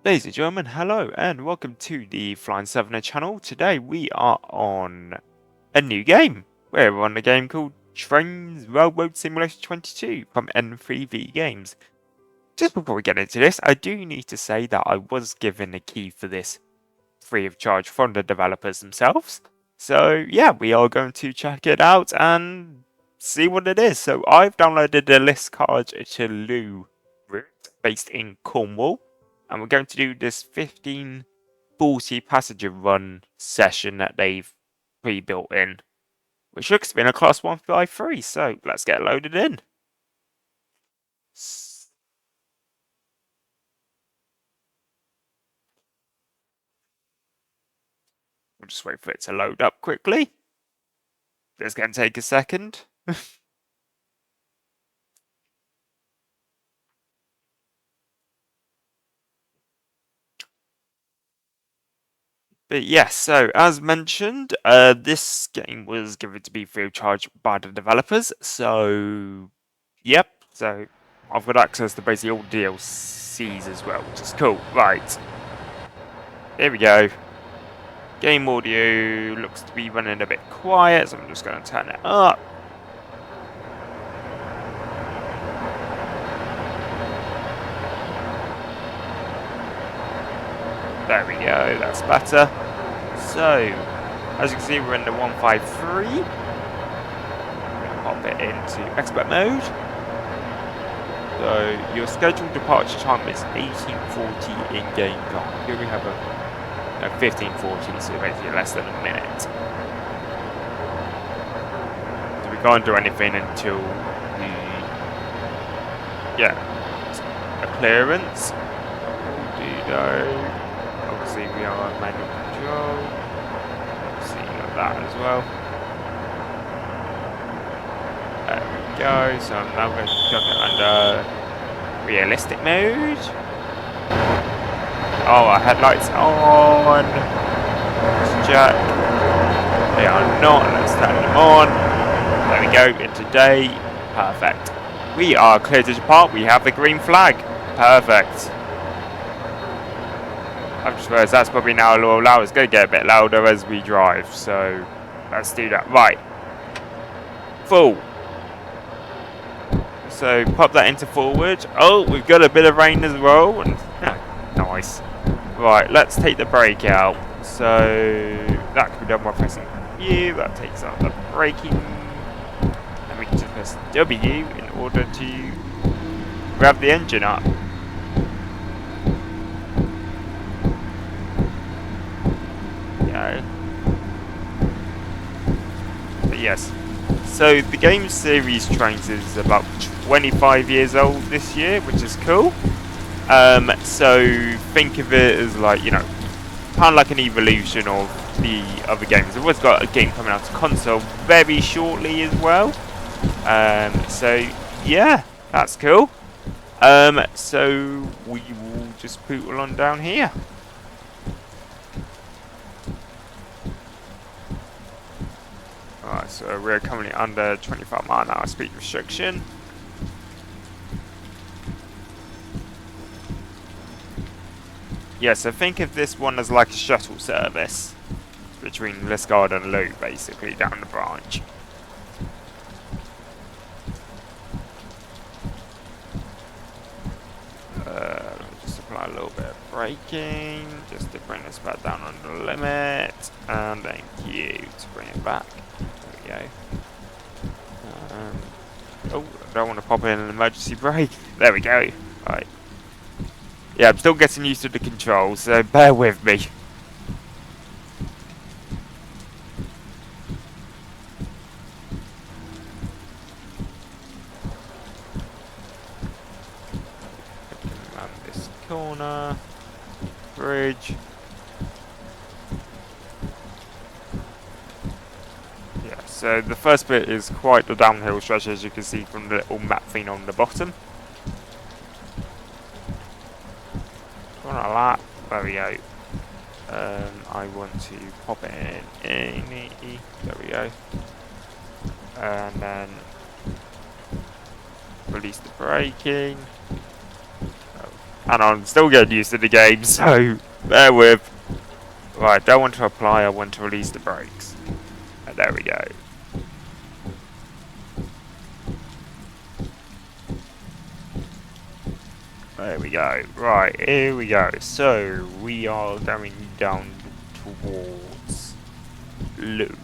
Ladies and gentlemen, hello and welcome to the Flying Southerner channel. Today we are on a new game. We're on a game called Trainz Railroad Simulator 22 from N3V Games. Just before we get into this, I do need to say that I was given a key for this free of charge from the developers themselves. So yeah, we are going to check it out and see what it is. So I've downloaded the list card to Loo route based in Cornwall. And we're going to do this 1540 passenger run session that they've pre-built in, which looks to be in a class 153, so let's get loaded in. We'll just wait for it to load up quickly. It's going to take a second. But yes, so as mentioned, this game was given to be free of charge by the developers. So, yep. So I've got access to basically all DLCs as well, which is cool. Right, here we go. Game audio looks to be running a bit quiet, so I'm just going to turn it up. There we go, that's better. So, as you can see, we're in the 153. I'm going to pop it into expert mode. So, your scheduled departure time is 1840 in-game time. Here we have a 1540, so basically less than a minute. So we can't do anything until a clearance. Obviously we are on manual control. Obviously you got that as well. There we go. So I'm now going to chuck it under realistic mode. Oh, our headlights on. Let's check. They are not. Let's turn them on. There we go. Into day. Perfect. We are clear to depart. We have the green flag. Perfect. I've just realised that's probably now a little loud. It's going to get a bit louder as we drive. So let's do that. Right. Full. So pop that into forward. Oh, we've got a bit of rain as well. Nice. Right, let's take the brake out. So that can be done by pressing U. That takes out the braking. And we can just press W in order to grab the engine up. But yes. So the game series Trainz is about 25 years old this year, which is cool. So think of it as like, you know, kind of like an evolution of the other games. We've always got a game coming out to console very shortly as well. So yeah, that's cool. So we will just poodle on down here. Alright, so we're currently under 25 mile an hour speed restriction. Yeah, so think of this one as like a shuttle service between Liscard and Loo, basically, down the branch. Let me just apply a little bit of braking, just to bring this back down on the limit, and thank you to bring it back. There we go. Oh, I don't want to pop in an emergency brake. There we go. Right. Yeah, I'm still getting used to the controls, so bear with me. Around this corner, bridge. Yeah, so the first bit is quite the downhill stretch, as you can see from the little map thing on the bottom. Like that. There we go. I want to pop it in. There we go. And then release the braking. Oh, And I'm still getting used to the game, so bear with. Right, don't want to apply, I want to release the brakes. And there we go. There we go. Right, here we go. So, we are going down towards Lou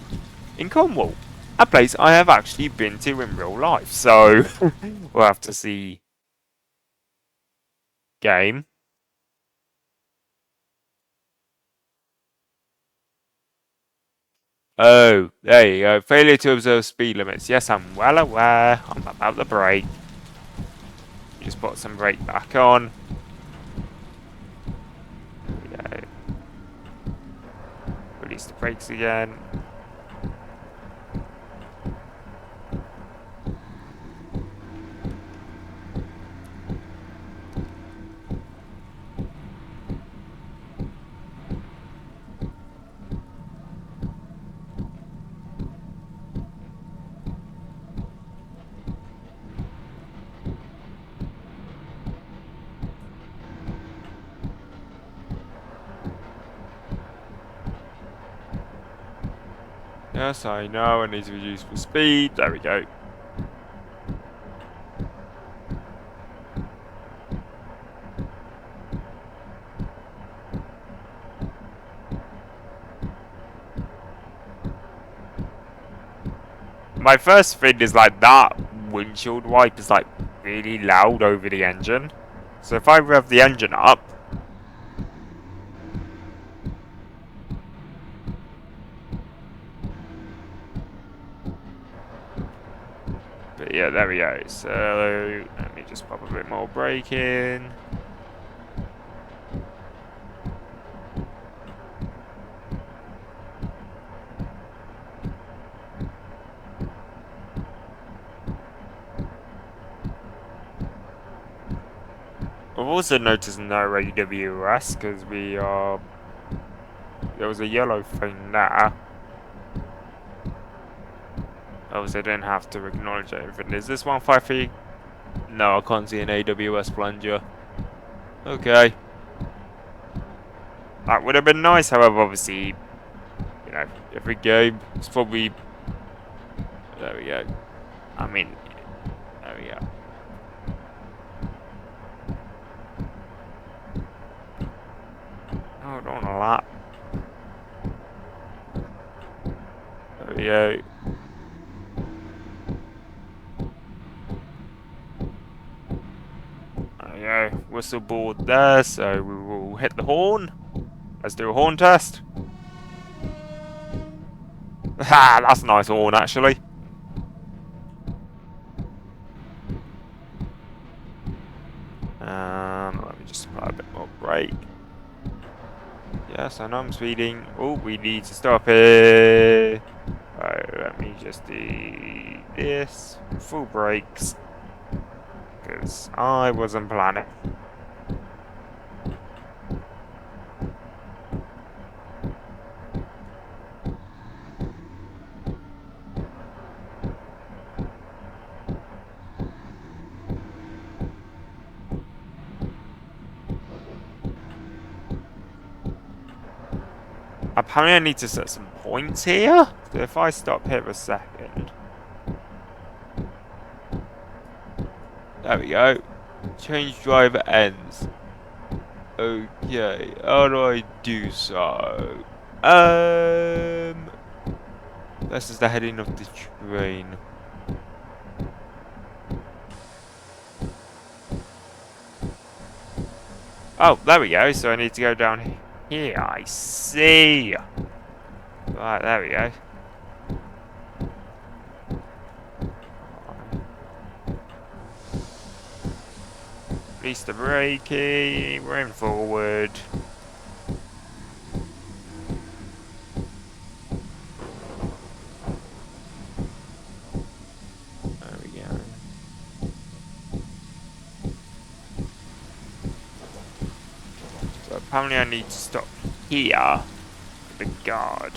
in Cornwall. A place I have actually been to in real life. So, we'll have to see. Game. Oh, there you go. Failure to observe speed limits. Yes, I'm well aware. I'm about to brake. Just put some brake back on. There we go. Release the brakes again. Yes, I know. I need to reduce the speed. There we go. My first thing is like that windshield wipe is like really loud over the engine. So if I rev the engine up, but yeah, there we go. So let me just pop a bit more brake in. I've also noticed no AWS because there was a yellow thing there. Obviously I didn't have to acknowledge everything. Is this 153? No, I can't see an AWS plunger. Okay. That would have been nice, however, obviously, you know, every game is probably... There we go. I mean, there we go. Hold on a lot. There we go. There we go. Whistle board there, so we will hit the horn. Let's do a horn test. Ha! That's a nice horn, actually. Let me just apply a bit more brake. Yes, I know I'm speeding. Oh, we need to stop here. Right, let me just do this. Full brakes. Because I wasn't planning. Apparently I need to set some points here. So if I stop here a second. There we go. Change driver ends. Okay, how do I do so? This is the heading of the train. Oh, there we go. So I need to go down here. I see. Right, there we go. Release the braking. We're in forward. There we go. So apparently I need to stop here for the guard.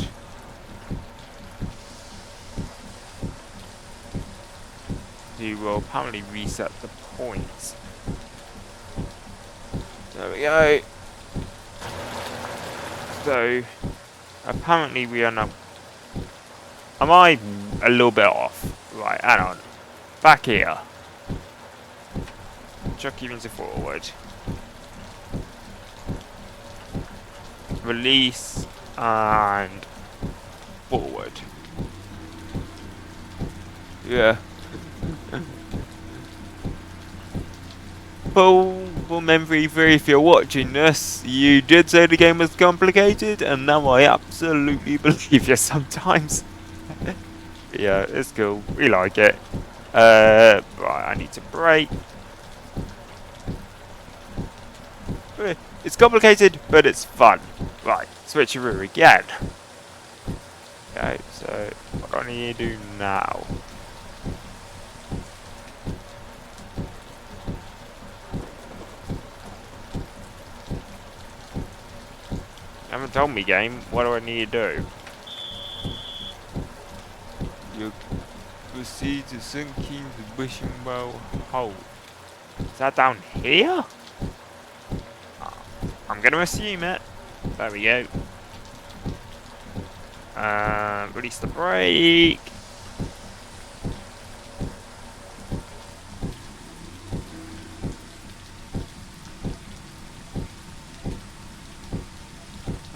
He will apparently reset the points. There we go. So, apparently we are now... Am I a little bit off? Right, hang on. Back here. Chuck you into forward. Release and forward. Yeah. Full memory for if you're watching this, you did say the game was complicated, and now I absolutely believe you sometimes. Yeah, it's cool. We like it. Right, I need to brake. It's complicated, but it's fun. Right, switcheroo again. Okay, so what do I need to do now? You haven't told me, game. What do I need to do? You proceed to sinking the wishing well hole. Is that down here? Oh, I'm going to assume it. There we go. Release the brake.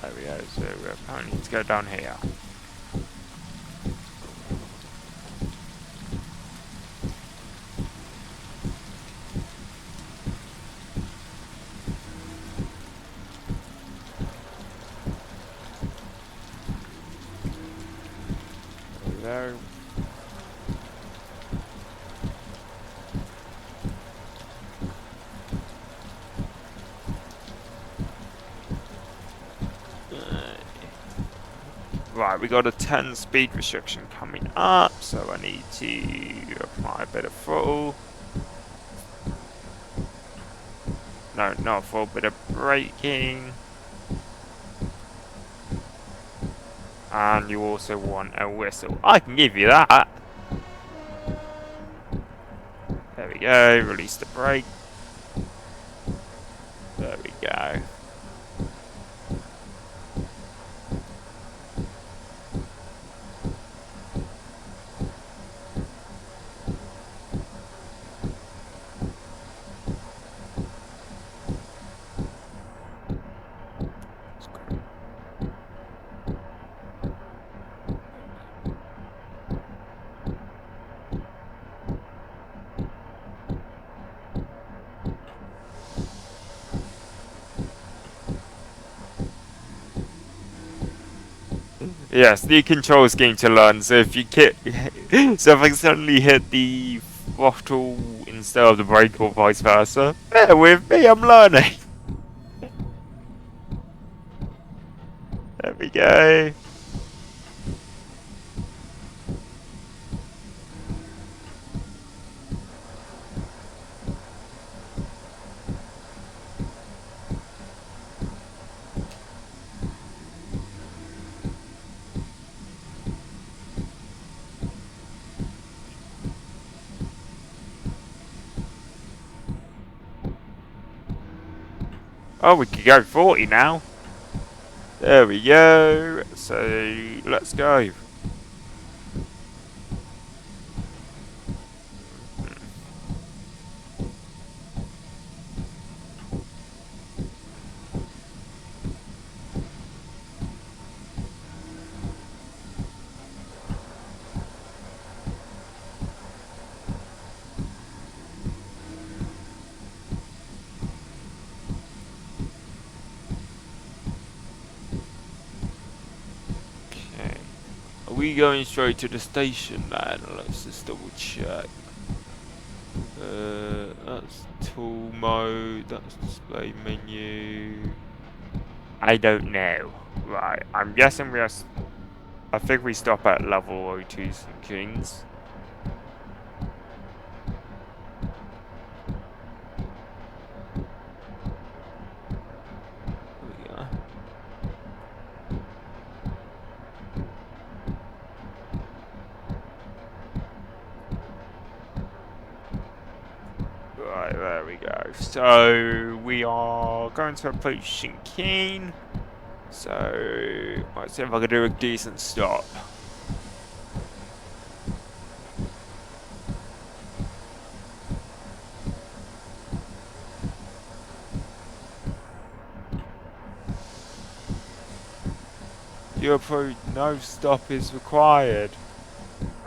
There we go. So we apparently need to go down here. There. Right, we got a 10 speed restriction coming up, so I need to apply a bit of throttle. No, not throttle, bit of braking. And you also want a whistle. I can give you that. There we go, release the brake. There we go. Yes, new control scheme to learn. So if you so if I suddenly hit the throttle instead of the brake or vice versa, bear with me, I'm learning. There we go. Oh, we could go 40 now. There we go. So let's go. Okay. Are we going straight to the station then? Let's just double check. That's tool mode, that's display menu. I don't know. Right, I'm guessing I think we stop at level 02 St. Kings. There we go. Right, there we go. So we are going to approach Shinkeen. So let's see if I can do a decent stop. You approve, no stop is required.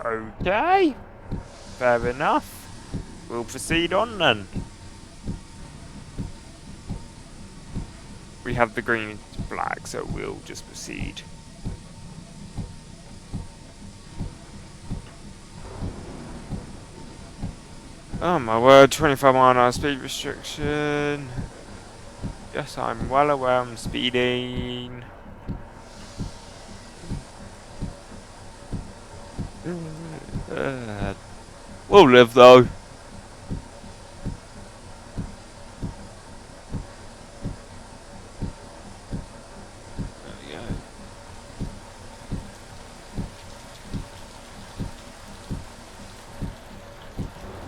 Okay, fair enough. We'll proceed on then. We have the green flag, so we'll just proceed. Oh my word, 25-mile-an-hour speed restriction. Yes, I'm well aware I'm speeding. We'll live though.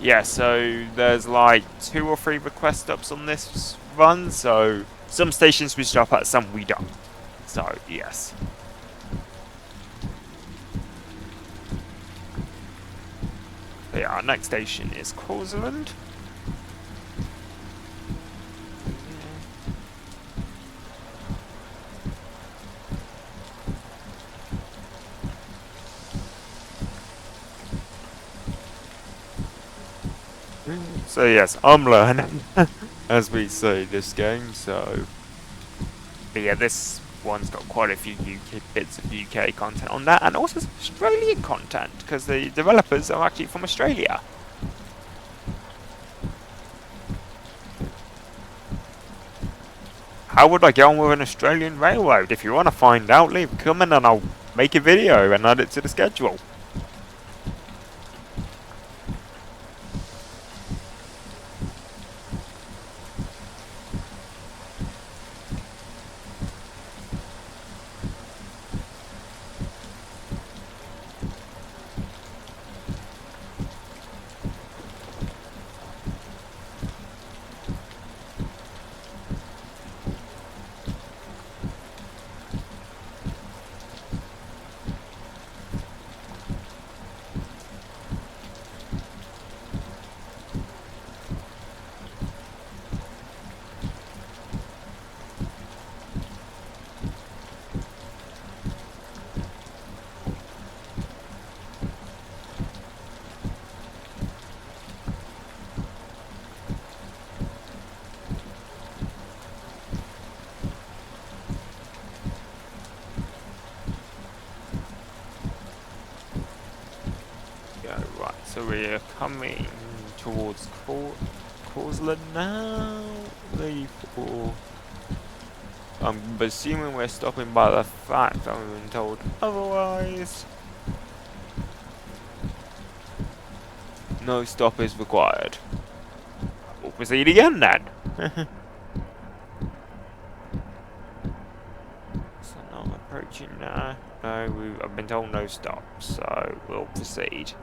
Yeah, so there's like 2 or 3 request stops on this run, so some stations we stop at, some we don't. So, yes. But yeah, our next station is Causland. So yes, I'm learning, as we say this game, so... But yeah, this one's got quite a few UK bits of UK content on that, and also some Australian content, because the developers are actually from Australia. How would I get on with an Australian railroad? If you want to find out, leave a comment and I'll make a video and add it to the schedule. Right, so we're coming towards Causland now. I'm assuming we're stopping by the fact that we've been told otherwise. No stop is required. We'll proceed again then. So now I'm approaching now. No, I've been told no stop, so we'll proceed.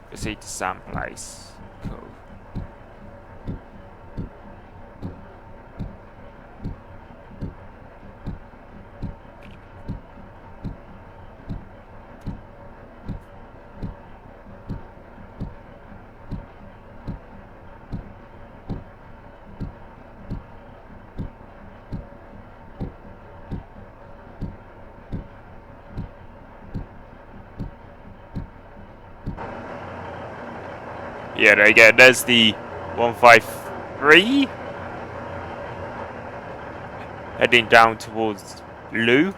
Proceed to Sam Place. Cool. Yeah, there you go. There's the 153 heading down towards Lou.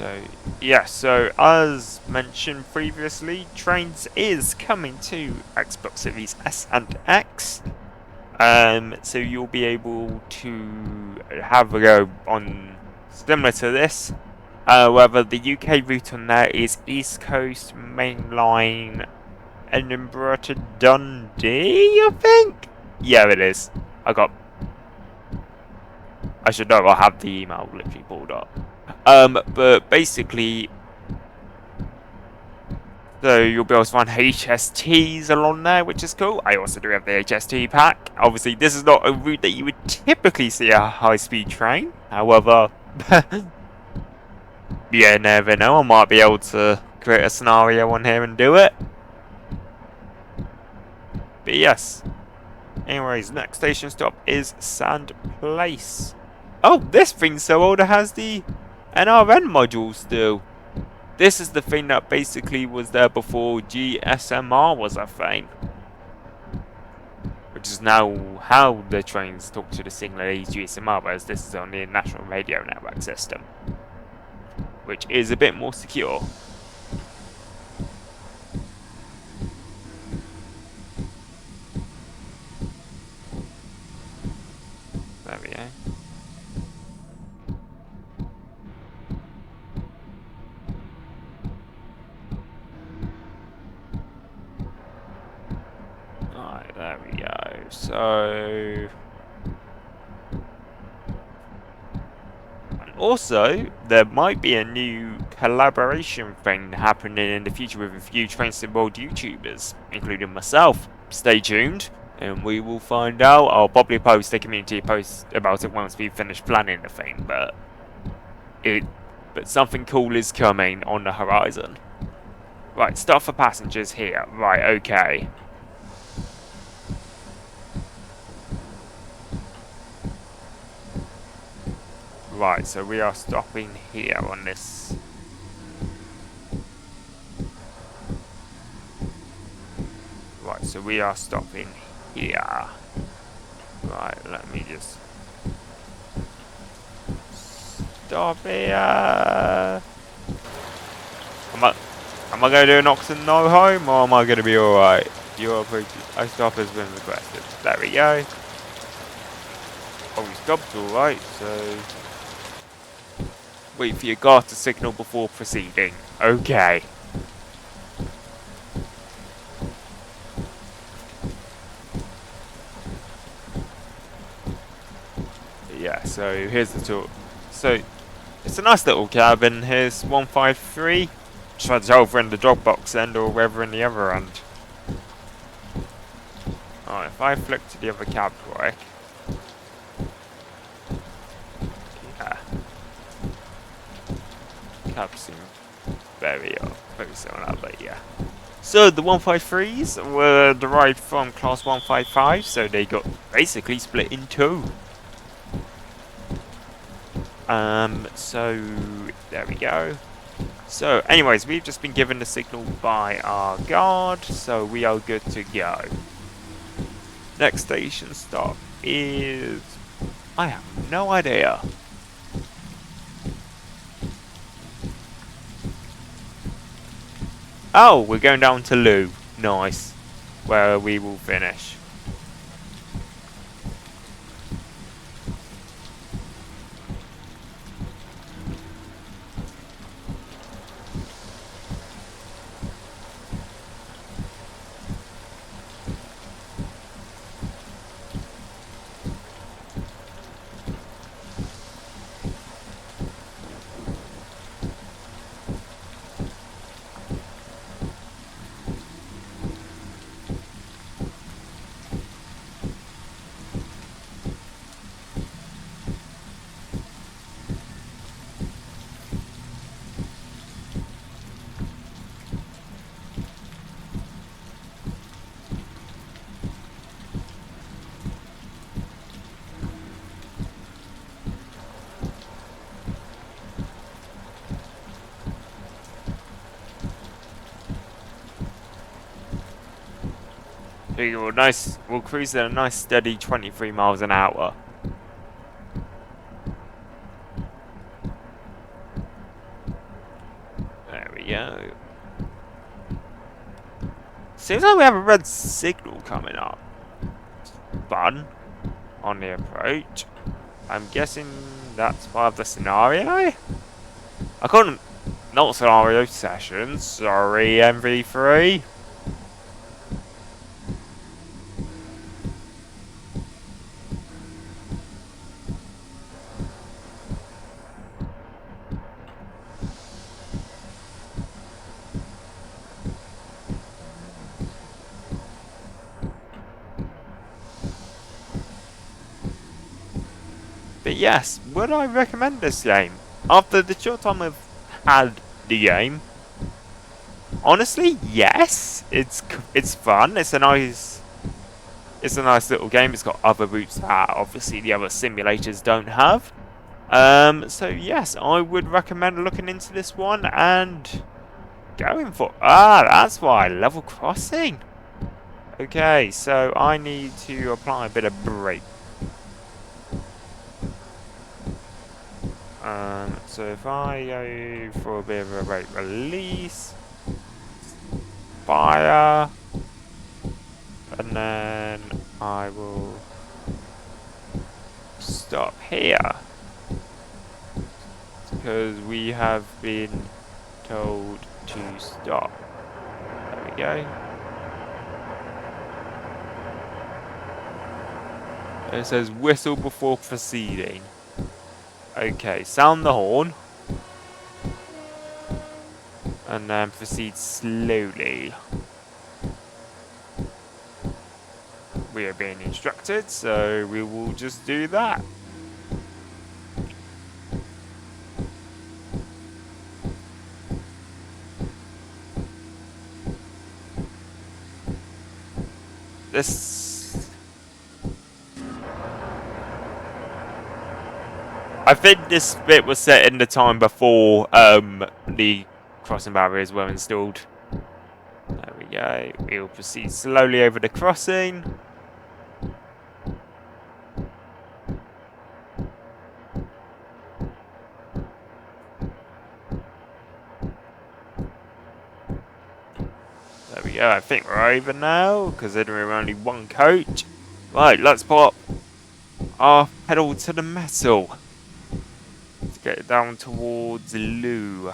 So, yeah, so as mentioned previously, Trainz is coming to Xbox Series S and X. So you'll be able to have a go on similar to this. However, the UK route on there is East Coast Main Line, Edinburgh to Dundee, I think? Yeah, it is. I should know, I have the email literally pulled up. But basically, so you'll be able to find HSTs along there, which is cool. I also do have the HST pack. Obviously, this is not a route that you would typically see a high-speed train. However, you never know. I might be able to create a scenario on here and do it. But yes. Anyways, next station stop is Sand Place. Oh, this thing's so old it has the NRN module still. This is the thing that basically was there before GSMR was a thing. Which is now how the trains talk to the signal is GSMR, whereas this is on the National Radio Network system. Which is a bit more secure. There we go. Alright, there we go. So... also, there might be a new collaboration thing happening in the future with a few Train Sim World YouTubers, including myself. Stay tuned, and we will find out. I'll probably post a community post about it once we've finished planning the thing, but something cool is coming on the horizon. Right, start for passengers here. Right, okay. Right, so we are stopping here on this. Right, so we are stopping here. Right, let me just stop here. Am I going to do an Oxen no home, or am I going to be alright? A stop has been requested. There we go. Oh, we stopped alright, so... wait for your guard to signal before proceeding. Okay. Yeah, so here's the tour. So, it's a nice little cabin. Here's 153. Just whether it's over in the Dropbox end or wherever in the other end. Alright, if I flick to the other cab quick. Yeah. Cabs seem very similar, but yeah. So the 153s were derived from class 155, so they got basically split in two. So there we go. So anyways, we've just been given the signal by our guard, so we are good to go. Next station stop is... I have no idea. Oh, we're going down to Lou. Nice. Where we will finish. We'll cruise at a nice steady 23 miles an hour. seems like we have a red signal coming up. Fun. On the approach. I'm guessing that's part of the scenario? I couldn't... Not scenario sessions. Sorry, MV3. But yes, would I recommend this game? After the short time I've had the game, honestly, yes. It's fun. It's a nice little game. It's got other routes that obviously the other simulators don't have. So yes, I would recommend looking into this one and going for. That's why level crossing. Okay, so I need to apply a bit of brake. So if I go for a bit of a brake release, fire, and then I will stop here because we have been told to stop. There we go. It says whistle before proceeding. Okay, sound the horn. And then proceed slowly. We are being instructed, so we will just do that. I think this bit was set in the time before the crossing barriers were installed. There we go. We'll proceed slowly over the crossing. There we go. I think we're over now, considering we're only one coach. Right, let's put our pedal to the metal. Let's get it down towards Lou.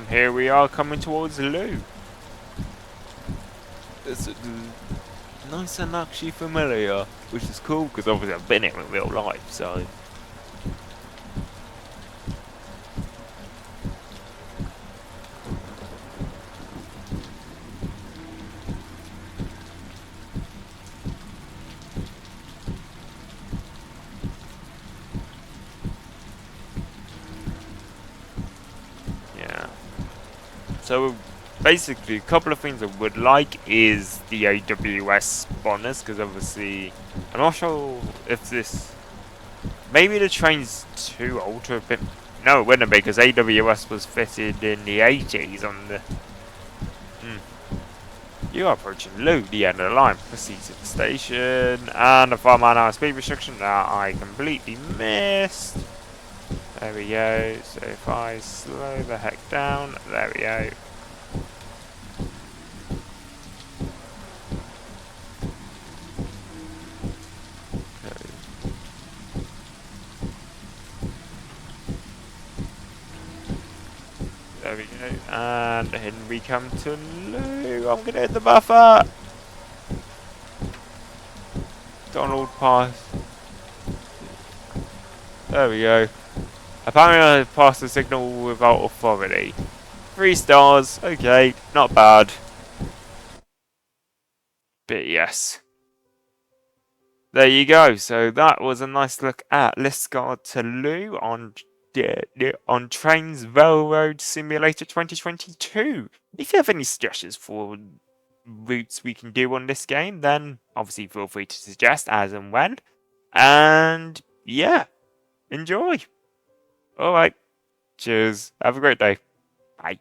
Here we are coming towards Lou. It's nice and actually familiar, which is cool because obviously I've been here in real life, so. So basically, a couple of things I would like is the AWS spawners, because obviously, I'm not sure if this, maybe the train's too old to have been, no it wouldn't be, because AWS was fitted in the 80s on the, You are approaching Lou, the end of the line. Proceed to the station. And a 5-mile-an-hour speed restriction that I completely missed. There we go. So if I slow the heck down, there we go. There we go. And in we come to Lou. I'm gonna hit the buffer. Donald pass. There we go. Apparently I passed the signal without authority. 3 stars. Okay, not bad. But yes. There you go. So that was a nice look at Liscard to Lou on Trainz Railroad Simulator 2022. If you have any suggestions for routes we can do on this game, then obviously feel free to suggest as and when. And yeah, enjoy. Alright, cheers. Have a great day. Bye.